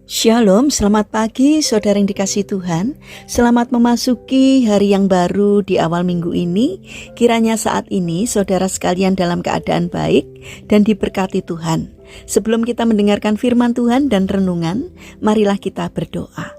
Shalom, selamat pagi saudara yang dikasihi Tuhan. Selamat memasuki hari yang baru di awal minggu ini. Kiranya saat ini saudara sekalian dalam keadaan baik dan diberkati Tuhan. Sebelum kita mendengarkan firman Tuhan dan renungan, marilah kita berdoa.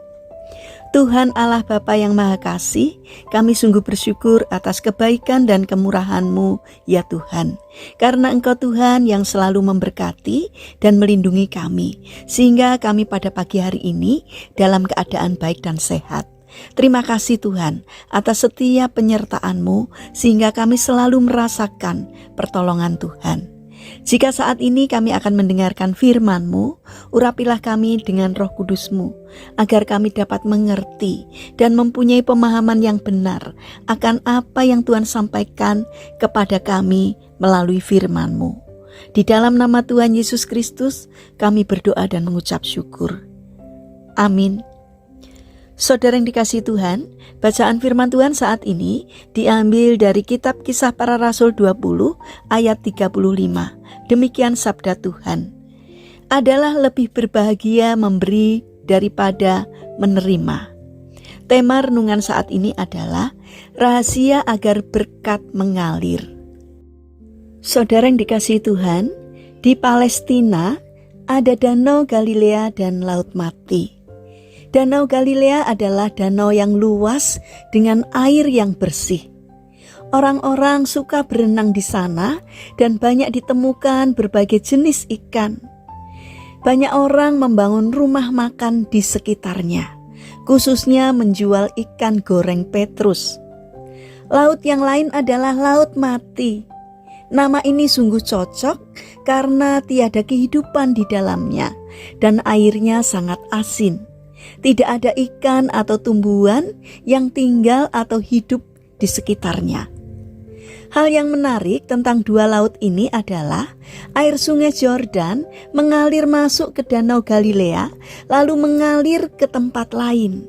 Tuhan Allah Bapa yang Maha Kasih, kami sungguh bersyukur atas kebaikan dan kemurahan-Mu ya Tuhan. Karena Engkau Tuhan yang selalu memberkati dan melindungi kami, sehingga kami pada pagi hari ini dalam keadaan baik dan sehat. Terima kasih Tuhan atas setiap penyertaan-Mu, sehingga kami selalu merasakan pertolongan Tuhan. Jika saat ini kami akan mendengarkan firman-Mu, urapilah kami dengan Roh Kudus-Mu, agar kami dapat mengerti dan mempunyai pemahaman yang benar akan apa yang Tuhan sampaikan kepada kami melalui firman-Mu. Di dalam nama Tuhan Yesus Kristus, kami berdoa dan mengucap syukur. Amin. Saudara yang dikasihi Tuhan, bacaan firman Tuhan saat ini diambil dari kitab Kisah Para Rasul 20 ayat 35. Demikian sabda Tuhan. Adalah lebih berbahagia memberi daripada menerima. Tema renungan saat ini adalah rahasia agar berkat mengalir. Saudara yang dikasihi Tuhan, di Palestina ada Danau Galilea dan Laut Mati. Danau Galilea adalah danau yang luas dengan air yang bersih. Orang-orang suka berenang di sana dan banyak ditemukan berbagai jenis ikan. Banyak orang membangun rumah makan di sekitarnya, khususnya menjual ikan goreng Petrus. Laut yang lain adalah Laut Mati. Nama ini sungguh cocok karena tiada kehidupan di dalamnya dan airnya sangat asin. Tidak ada ikan atau tumbuhan yang tinggal atau hidup di sekitarnya. Hal yang menarik tentang dua laut ini adalah air sungai Yordan mengalir masuk ke Danau Galilea lalu mengalir ke tempat lain.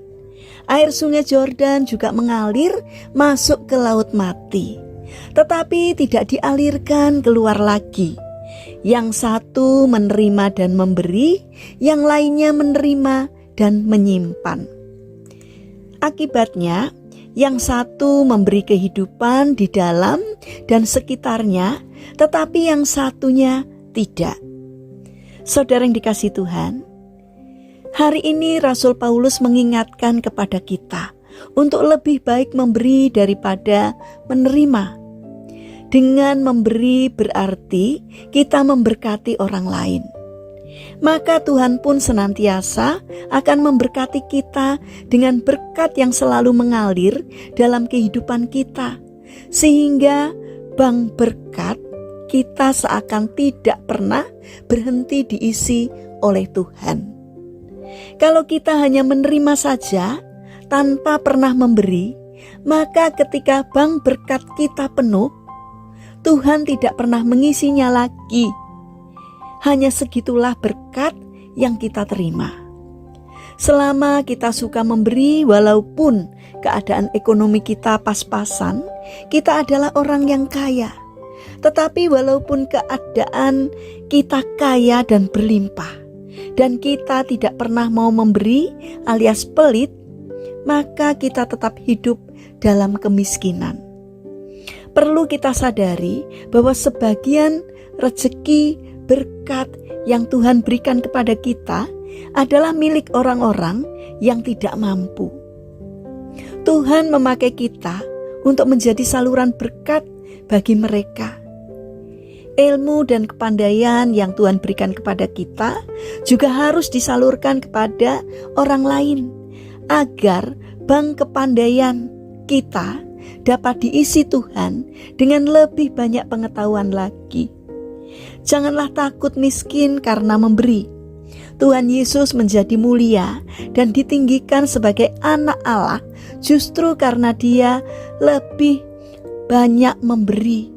Air sungai Yordan juga mengalir masuk ke Laut Mati, tetapi tidak dialirkan keluar lagi. Yang satu menerima dan memberi, yang lainnya menerima dan menyimpan. Akibatnya, yang satu memberi kehidupan di dalam dan sekitarnya, tetapi yang satunya tidak. Saudara yang dikasihi Tuhan, hari ini Rasul Paulus mengingatkan kepada kita untuk lebih baik memberi daripada menerima. Dengan memberi berarti kita memberkati orang lain. Maka Tuhan pun senantiasa akan memberkati kita dengan berkat yang selalu mengalir dalam kehidupan kita, sehingga bank berkat kita seakan tidak pernah berhenti diisi oleh Tuhan. Kalau kita hanya menerima saja tanpa pernah memberi, maka ketika bank berkat kita penuh, Tuhan tidak pernah mengisinya lagi. Hanya segitulah berkat yang kita terima. Selama kita suka memberi, walaupun keadaan ekonomi kita pas-pasan, kita adalah orang yang kaya. Tetapi walaupun keadaan kita kaya dan berlimpah, dan kita tidak pernah mau memberi alias pelit, maka kita tetap hidup dalam kemiskinan. Perlu kita sadari bahwa sebagian rezeki berkat yang Tuhan berikan kepada kita adalah milik orang-orang yang tidak mampu. Tuhan memakai kita untuk menjadi saluran berkat bagi mereka. Ilmu dan kepandaian yang Tuhan berikan kepada kita juga harus disalurkan kepada orang lain, agar bank kepandaian kita dapat diisi Tuhan dengan lebih banyak pengetahuan lagi. Janganlah takut miskin karena memberi. Tuhan Yesus menjadi mulia dan ditinggikan sebagai anak Allah justru karena Dia lebih banyak memberi.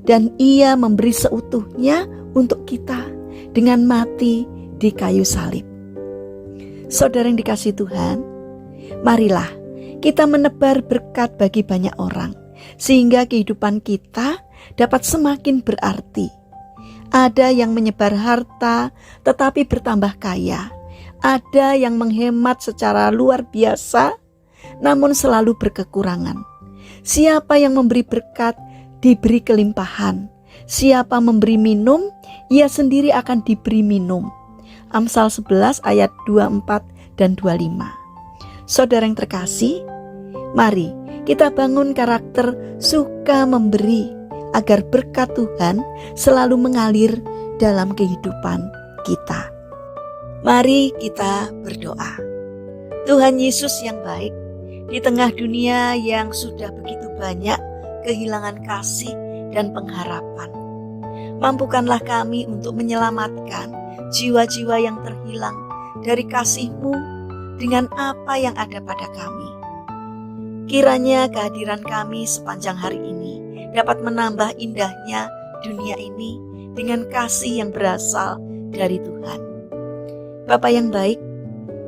Dan Ia memberi seutuhnya untuk kita dengan mati di kayu salib. Saudara yang dikasihi Tuhan, marilah kita menebar berkat bagi banyak orang, sehingga kehidupan kita dapat semakin berarti. Ada yang menyebar harta tetapi bertambah kaya. Ada yang menghemat secara luar biasa, namun selalu berkekurangan. Siapa yang memberi berkat, diberi kelimpahan. Siapa memberi minum, ia sendiri akan diberi minum. Amsal 11 ayat 24 dan 25. Saudara yang terkasih, mari kita bangun karakter suka memberi agar berkat Tuhan selalu mengalir dalam kehidupan kita. Mari kita berdoa. Tuhan Yesus yang baik, di tengah dunia yang sudah begitu banyak kehilangan kasih dan pengharapan, mampukanlah kami untuk menyelamatkan jiwa-jiwa yang terhilang dari kasih-Mu dengan apa yang ada pada kami. Kiranya kehadiran kami sepanjang hari ini dapat menambah indahnya dunia ini dengan kasih yang berasal dari Tuhan. Bapa yang baik,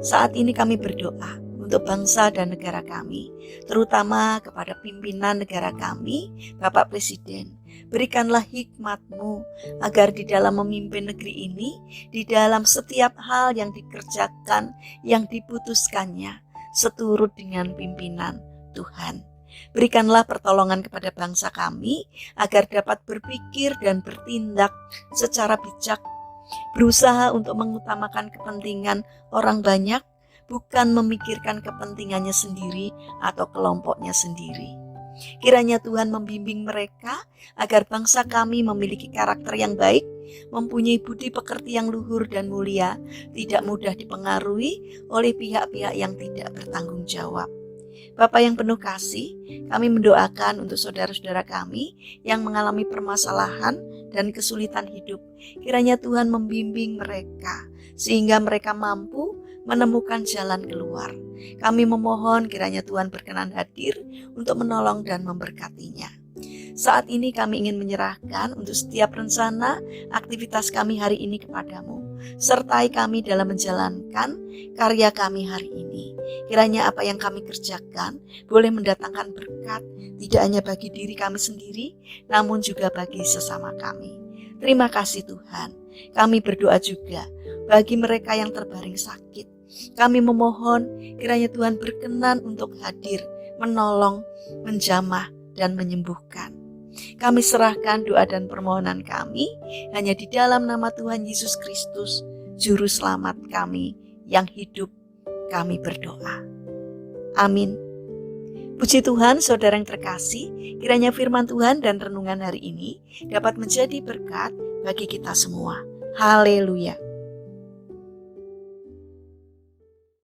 saat ini kami berdoa untuk bangsa dan negara kami, terutama kepada pimpinan negara kami, Bapak Presiden. Berikanlah hikmat-Mu agar di dalam memimpin negeri ini, di dalam setiap hal yang dikerjakan, yang diputuskannya, seturut dengan pimpinan Tuhan. Berikanlah pertolongan kepada bangsa kami agar dapat berpikir dan bertindak secara bijak, berusaha untuk mengutamakan kepentingan orang banyak, bukan memikirkan kepentingannya sendiri atau kelompoknya sendiri. Kiranya Tuhan membimbing mereka agar bangsa kami memiliki karakter yang baik, mempunyai budi pekerti yang luhur dan mulia, tidak mudah dipengaruhi oleh pihak-pihak yang tidak bertanggung jawab. Bapa yang penuh kasih, kami mendoakan untuk saudara-saudara kami yang mengalami permasalahan dan kesulitan hidup. Kiranya Tuhan membimbing mereka sehingga mereka mampu menemukan jalan keluar. Kami memohon kiranya Tuhan berkenan hadir untuk menolong dan memberkatinya. Saat ini kami ingin menyerahkan untuk setiap rencana aktivitas kami hari ini kepadamu. Sertai kami dalam menjalankan karya kami hari ini. Kiranya apa yang kami kerjakan boleh mendatangkan berkat, tidak hanya bagi diri kami sendiri, namun juga bagi sesama kami. Terima kasih Tuhan. Kami berdoa juga bagi mereka yang terbaring sakit. Kami memohon kiranya Tuhan berkenan untuk hadir, menolong, menjamah, dan menyembuhkan. Kami serahkan doa dan permohonan kami hanya di dalam nama Tuhan Yesus Kristus, Juru Selamat kami yang hidup. Kami berdoa. Amin. Puji Tuhan, saudara yang terkasih, kiranya firman Tuhan dan renungan hari ini dapat menjadi berkat bagi kita semua. Haleluya.